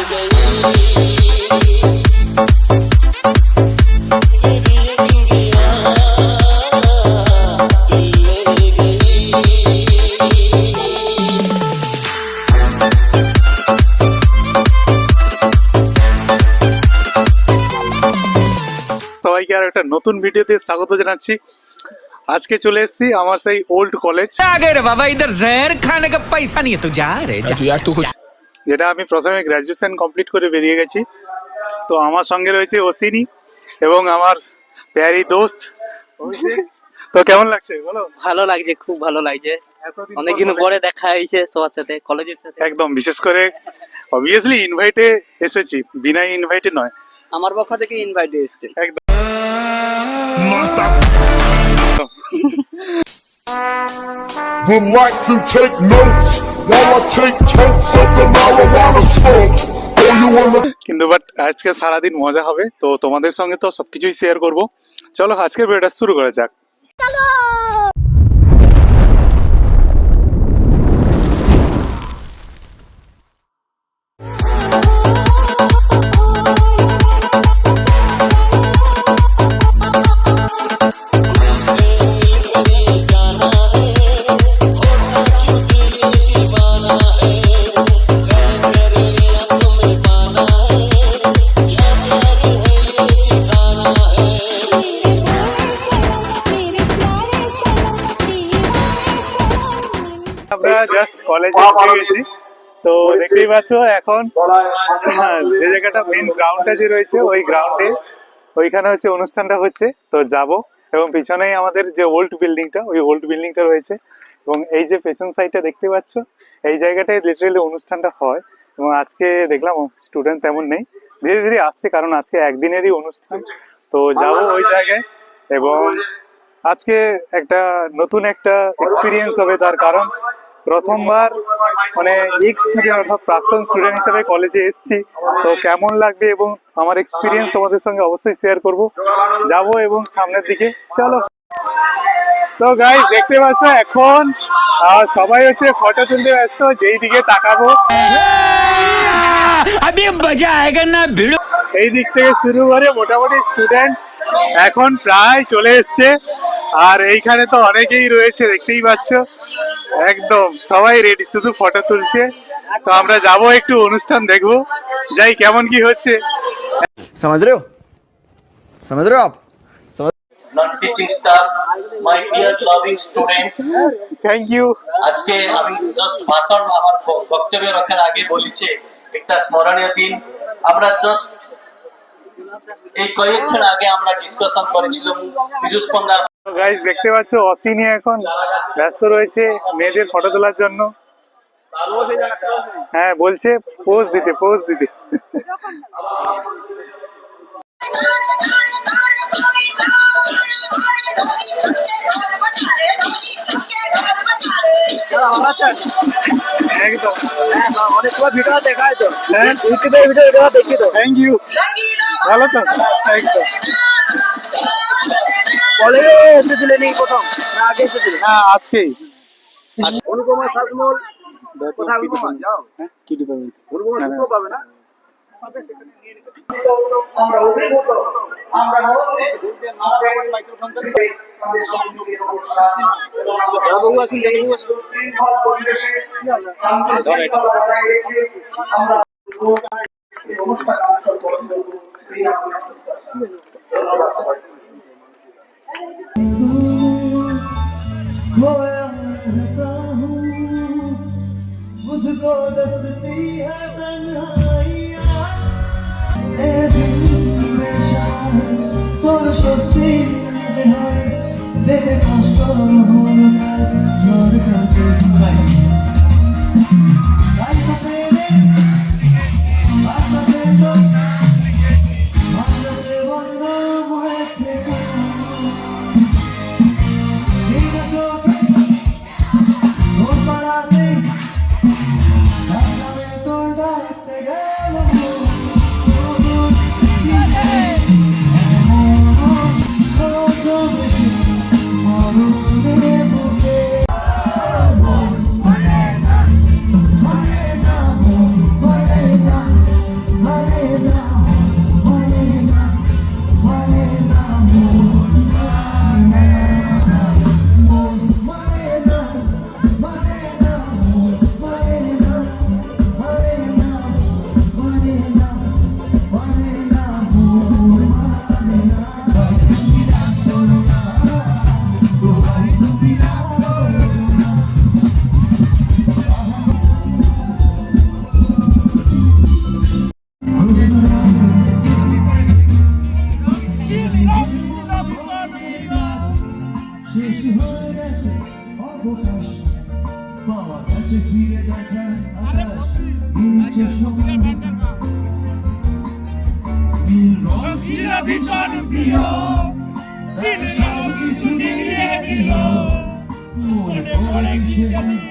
সবাইকে আর একটা নতুন ভিডিওতে স্বাগত জানাচ্ছি। আজকে চলে এসেছি আমার সেই ওল্ড কলেজ, বাবা ইধার জহর খানে কা পয়সা নিয়ে তো যা রে যেটা আমি প্রথমে গ্রাজুয়েশন কমপ্লিট করে বেরিয়ে গেছি। তো আমার সঙ্গে রয়েছে অসিনী এবং আমার প্যারি দোস্ত। তো কেমন লাগছে বলো? ভালো লাগছে, খুব ভালো লাগছে। অনেকদিন পরে দেখা হয়েছে সবার সাথে, কলেজের সাথে। একদম, বিশেষ করে অবভিয়াসলি ইনভাইটে এসেছি, বিনা ইনভাইটে নয়। আমার পক্ষ থেকে ইনভাইট এসেছে। একদম। Would like to take notes while I take totes of the marijuana smoke. Oh, you wanna... কিন্তু বাট আজকে সারাদিন মজা হবে, তো তোমাদের সঙ্গে তো সবকিছুই শেয়ার করব। চলো আজকের ভিডিওটা শুরু করা যাক। আমরা জাস্ট কলেজে উঠে গেছি, তো দেখতেই পাচ্ছ এখন যে জায়গাটা মেইন গ্রাউন্ডটা যে রয়েছে ওই গ্রাউন্ডে ওইখানে হচ্ছে অনুষ্ঠানটা হচ্ছে। তো যাব, এবং পিছনেই আমাদের যে ওল্ড বিল্ডিংটা, ওই ওল্ড বিল্ডিংটা রয়েছে, এবং এই যে পেছন সাইডটা দেখতে পাচ্ছ এই জায়গাটায় লিটারেলি অনুষ্ঠানটা হয়। এবং আজকে দেখলাম স্টুডেন্ট তেমন নেই, ধীরে ধীরে আসছে, কারণ আজকে একদিনেরই অনুষ্ঠান। তো যাব ওই জায়গায়, এবং আজকে একটা নতুন একটা এক্সপিরিয়েন্স হবে, তার কারণ প্রথমবার মানে এক্স স্টুডেন্ট অর্থাৎ প্রাক্তন স্টুডেন্ট হিসেবে কলেজে এসেছি। তো কেমন লাগবে এবং আমার এক্সপিরিয়েন্স তোমাদের সঙ্গে অবশ্যই শেয়ার করব। যাব এবং সামনের দিকে চলো। তো গাইস দেখতে পাচ্ছ এখন সবাই হচ্ছে ফটো তুলতে ব্যস্ত, যেই দিকে তাকাবো এই দিক থেকে শুরু করে মোটামুটি স্টুডেন্ট এখন প্রায় চলে এসছে। আর এইখানে তো অনেকেই রয়েছে, দেখতেই পাচ্ছ একদম সবাই রেডি, শুধু ফটো তুলছে। তো আমরা যাব একটু অনুষ্ঠান দেখবো, যাই কেমন কি হচ্ছে। समझ रहे हो आप non teaching staff, my dear loving students, thank you. আজকে আমি জাস্ট ভাষণ আমার বক্তব্য রাখার আগে বলেছি একটা স্মরণীয় দিন। আমরা জাস্ট এই কয়েকদিন আগে আমরা ডিসকাশন করেছিলাম বিজু স্পন্দা। গাইস দেখতে পাচ্ছ অসিনী এখন ব্যস্ত রয়েছে মেয়েদের ফটো তোলার জন্য। হ্যাঁ বলছে পোজ দিতে। একদম অনেকবার ভিডিও দেখায় তো, হ্যাঁ ইউটিউবে ভিডিও দেখি তো। থ্যাংক ইউ, ভালো তো একদম। কলেজে এসেছিলে নেই প্রথম না আগে এসেছিলে? হ্যাঁ আজকেই। অনুপমা শাসমল কোথায়? অনুপমা যাও, কি ডিপার্টমেন্ট? অনুপমা শুনতে পাবে না। আমরা অভিভূত, আমরা আমাদের মাইক্রোফোন থেকে আমাদের সংযোগের অনুষ্ঠান এবং আমরা শৃঙ্খল পরিবেশে শান্তি শৃঙ্খলা বজায় রেখে আমরা এই অনুষ্ঠানে অংশগ্রহণ করব। এই আমাদের প্রত্যাশা। ধন্যবাদ সবাইকে। मुझको दसती है तन्हाइयाँ ए दिल में शाम তোর স্বস্তি যে হয় দেখে কষ্ট হলো তার ঝড় কাটে ঝুমাই তাই তো পেরে বাতাবে তো ভারতে বদনাম হয়েছে ধীরে চোখে তোর পাড়াতে তোর ডাকতে গেল ভীষণ প্রিয় দিল সব কিছু নিয়ে দিল মনে পড়ে সেদিন